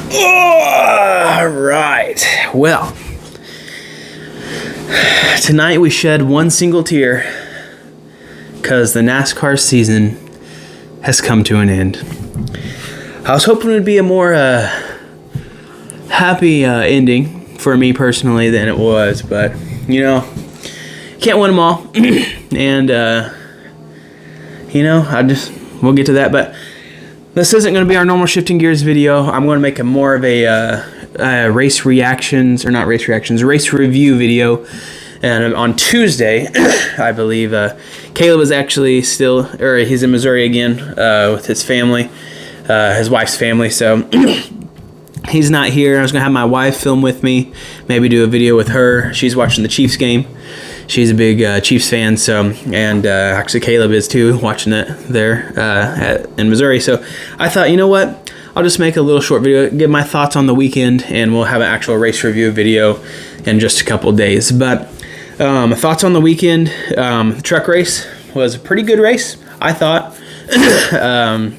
All right. Well, tonight we shed one single tear because the NASCAR season has come to an end. I was hoping it would be a more happy ending for me personally than it was, but you know, can't win them all. And we'll get to that, but this isn't going to be our normal shifting gears video. I'm going to make a more of a race review video. And on Tuesday, I believe, Caleb is actually he's in Missouri again with his family, his wife's family. So he's not here. I was going to have my wife film with me, maybe do a video with her. She's watching the Chiefs game. She's a big Chiefs fan, and actually Caleb is too, watching it there in Missouri. So I thought, you know what? I'll just make a little short video, give my thoughts on the weekend, and we'll have an actual race review video in just a couple days. But thoughts on the weekend, the truck race was a pretty good race, I thought. I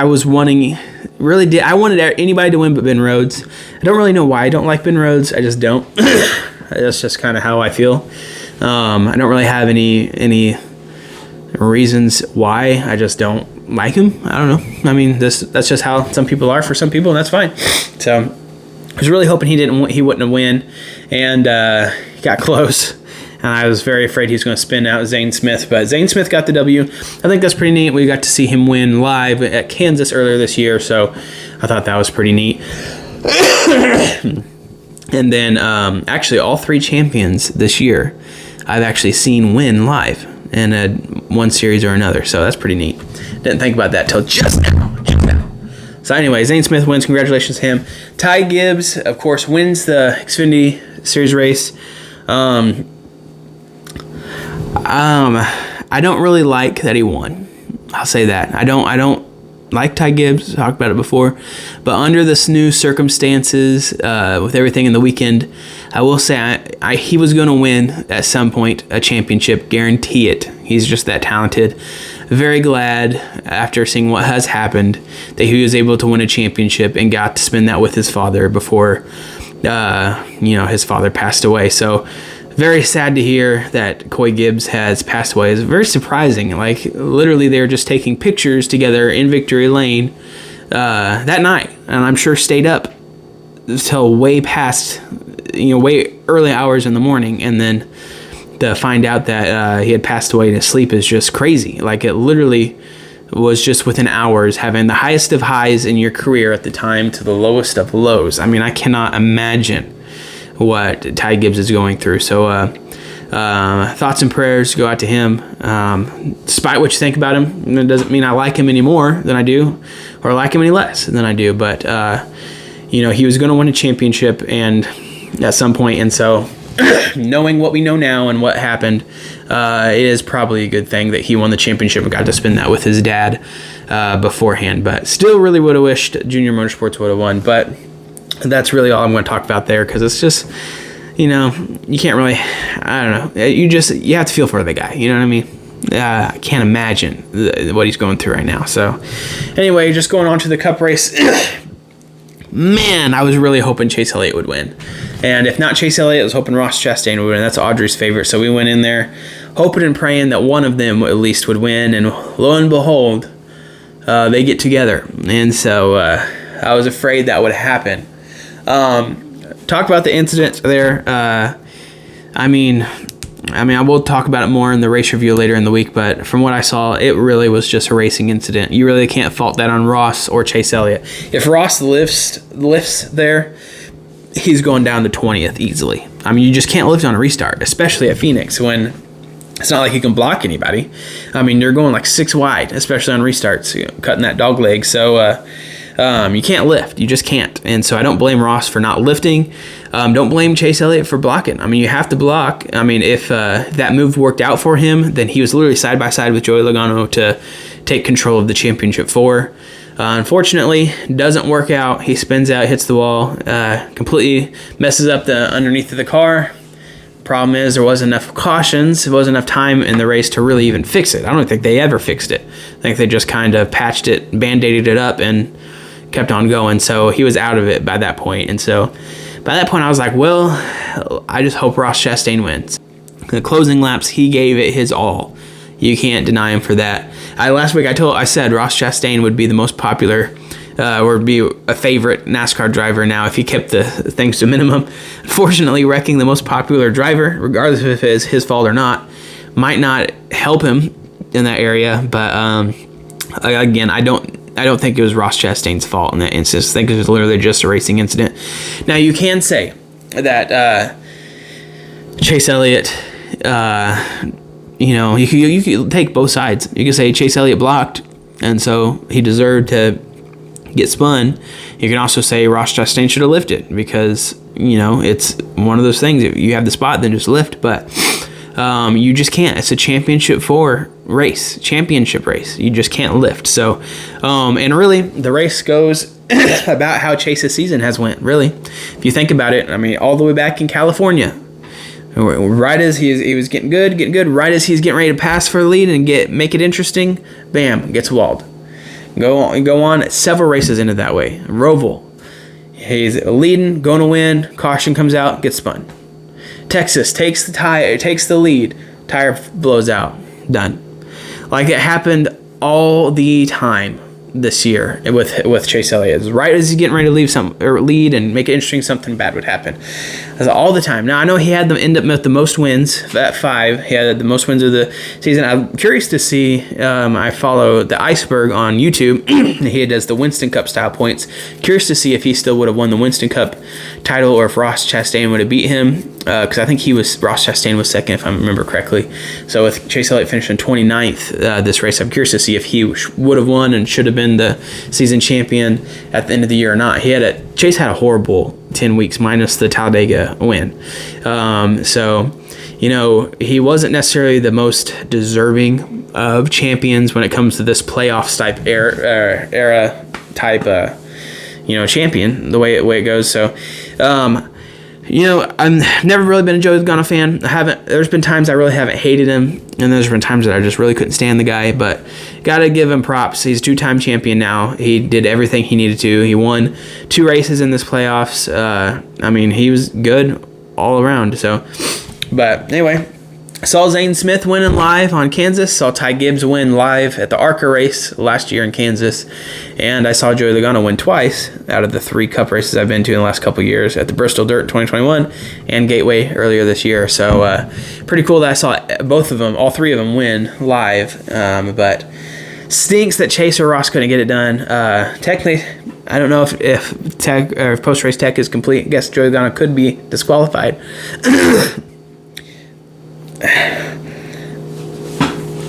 was wanting, I wanted anybody to win but Ben Rhodes. I don't really know why I don't like Ben Rhodes. I just don't. That's just kind of how I feel. I don't really have any reasons why. I just don't like him. I don't know. I mean, that's just how some people are for some people, and that's fine. So I was really hoping he wouldn't have win, and he got close. And I was very afraid he was going to spin out Zane Smith, but Zane Smith got the W. I think that's pretty neat. We got to see him win live at Kansas earlier this year, so I thought that was pretty neat. And then actually all three champions this year I've actually seen win live in one series or another, so that's pretty neat. Didn't think about that till just now. So anyway, Zane Smith wins. Congratulations to him. Ty Gibbs, of course, wins the Xfinity Series race. I don't really like that he won. I'll say that. I don't like Ty Gibbs, talked about it before, but under this new circumstances, with everything in the weekend, I will say he was going to win at some point a championship, guarantee it. He's just that talented. Very glad after seeing what has happened that he was able to win a championship and got to spend that with his father before, his father passed away. So very sad to hear that Coy Gibbs has passed away. It's very surprising. Like, literally, they were just taking pictures together in Victory Lane that night. And I'm sure stayed up until way past, way early hours in the morning. And then to find out that he had passed away in his sleep is just crazy. Like, it literally was just within hours, having the highest of highs in your career at the time to the lowest of lows. I mean, I cannot imagine what Ty Gibbs is going through. So thoughts and prayers go out to him. Despite what you think about him, it doesn't mean I like him any more than I do, or like him any less than I do. But he was going to win a championship, and at some point, and so knowing what we know now and what happened, it is probably a good thing that he won the championship and got to spend that with his dad beforehand. But still, really would have wished Junior Motorsports would have won. But that's really all I'm going to talk about there, because it's just, you can't really, I don't know, you have to feel for the guy, you know what I mean? I can't imagine what he's going through right now. So anyway, just going on to the Cup race. Man, I was really hoping Chase Elliott would win. And if not Chase Elliott, I was hoping Ross Chastain would win. That's Audrey's favorite. So we went in there hoping and praying that one of them at least would win. And lo and behold, they get together. And so I was afraid that would happen. Talk about the incident there. I will talk about it more in the race review later in the week, but from what I saw, it really was just a racing incident. You really can't fault that on Ross or Chase Elliott. If Ross lifts there, he's going down to 20th easily. I mean, you just can't lift on a restart, especially at Phoenix, when it's not like you can block anybody. I mean, they're going like 6 wide, especially on restarts, cutting that dog leg. So you can't lift. You just can't. And so I don't blame Ross for not lifting. Don't blame Chase Elliott for blocking. I mean, you have to block. I mean, if that move worked out for him, then he was literally side by side with Joey Logano to take control of the championship 4. Unfortunately, doesn't work out. He spins out, hits the wall, completely messes up the underneath of the car. Problem is, there wasn't enough cautions. There wasn't enough time in the race to really even fix it. I don't think they ever fixed it. I think they just kind of patched it, band-aided it up, and kept on going. So he was out of it by that point. And so by that point, I was like, well, I just hope Ross Chastain wins. The closing laps, he gave it his all. You can't deny him for that. Last week I said Ross Chastain would be the most popular or be a favorite NASCAR driver now if he kept the things to a minimum. Unfortunately, wrecking the most popular driver, regardless if it's his fault or not, might not help him in that area. But again, I don't think it was Ross Chastain's fault in that instance. I think it was literally just a racing incident. Now, you can say that Chase Elliott, you can take both sides. You can say Chase Elliott blocked, and so he deserved to get spun. You can also say Ross Chastain should have lifted because, it's one of those things. If you have the spot, then just lift. But you just can't. It's a championship race. You just can't lift. So, and really, the race goes about how Chase's season has went, really. If you think about it, I mean, all the way back in California, right as he was getting good, right as he's getting ready to pass for the lead and make it interesting, bam, gets walled. Go on several races into that way. Roval, he's leading, going to win, caution comes out, gets spun. Texas takes the lead, tire blows out, done. Like it happened all the time this year with Chase Elliott. Right as he's getting ready to lead and make it interesting, something bad would happen. That's all the time. Now, I know he had them end up with the most wins at 5. He had the most wins of the season. I'm curious to see. I follow the Iceberg on YouTube. He does the Winston Cup style points. Curious to see if he still would have won the Winston Cup title or if Ross Chastain would have beat him. Because I think Ross Chastain was second, if I remember correctly. So with Chase Elliott finishing 29th this race, I'm curious to see if he would have won and should have been the season champion at the end of the year or not. Chase had a horrible 10 weeks minus the Talladega win. So, he wasn't necessarily the most deserving of champions when it comes to this playoffs type era type, champion, the way it goes. So, I've never really been a Joey Logano fan. There's been times I really haven't hated him, and there's been times that I just really couldn't stand the guy, but gotta give him props. He's 2-time champion now. He did everything he needed to. He won 2 races in this playoffs. He was good all around. So, but anyway, I saw Zane Smith winning live on Kansas. Saw Ty Gibbs win live at the ARCA race last year in Kansas. And I saw Joey Logano win twice out of the 3 Cup races I've been to in the last couple of years at the Bristol Dirt 2021 and Gateway earlier this year. So pretty cool that I saw both of them, all 3 of them win live. But stinks that Chase or Ross couldn't get it done. Technically, I don't know if tech or if post-race tech is complete. I guess Joey Logano could be disqualified.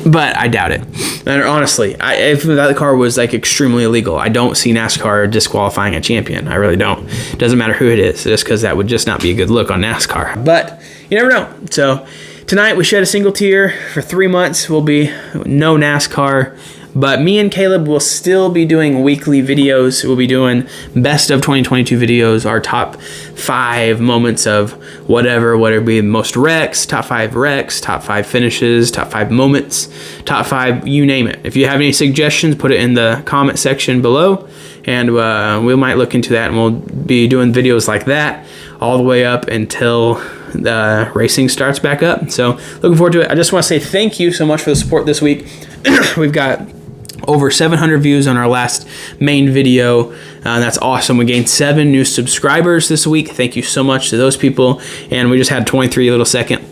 But I doubt it. And honestly, if that car was extremely illegal, I don't see NASCAR disqualifying a champion. I really don't. It doesn't matter who it is, just because that would just not be a good look on NASCAR. But you never know. So tonight we shed a single tear. For 3 months will be no NASCAR. But me and Caleb will still be doing weekly videos. We'll be doing best of 2022 videos, our top 5 moments of whatever it be, most wrecks, top 5 wrecks, top 5 finishes, top 5 moments, top 5, you name it. If you have any suggestions, put it in the comment section below, and we might look into that, and we'll be doing videos like that all the way up until the racing starts back up. So looking forward to it. I just want to say thank you so much for the support this week. We've got over 700 views on our last main video. That's awesome. We gained 7 new subscribers this week. Thank you so much to those people. And we just had 23 little second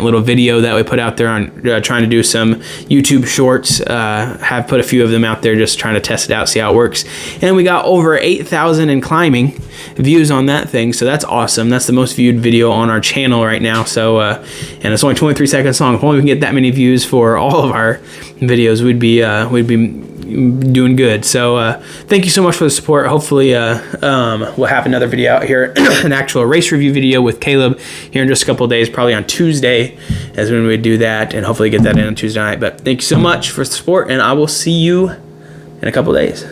little video that we put out there on trying to do some YouTube shorts. Have put a few of them out there just trying to test it out, see how it works. And we got over 8,000 and climbing views on that thing. So that's awesome. That's the most viewed video on our channel right now. So, and it's only 23 seconds long. If only we can get that many views for all of our videos, we'd be doing good. So thank you so much for the support. Hopefully we'll have another video out here, an actual race review video with Caleb here in just a couple of days, probably on Tuesday as when we do that, and hopefully get that in on Tuesday night. But thank you so much for the support, and I will see you in a couple of days.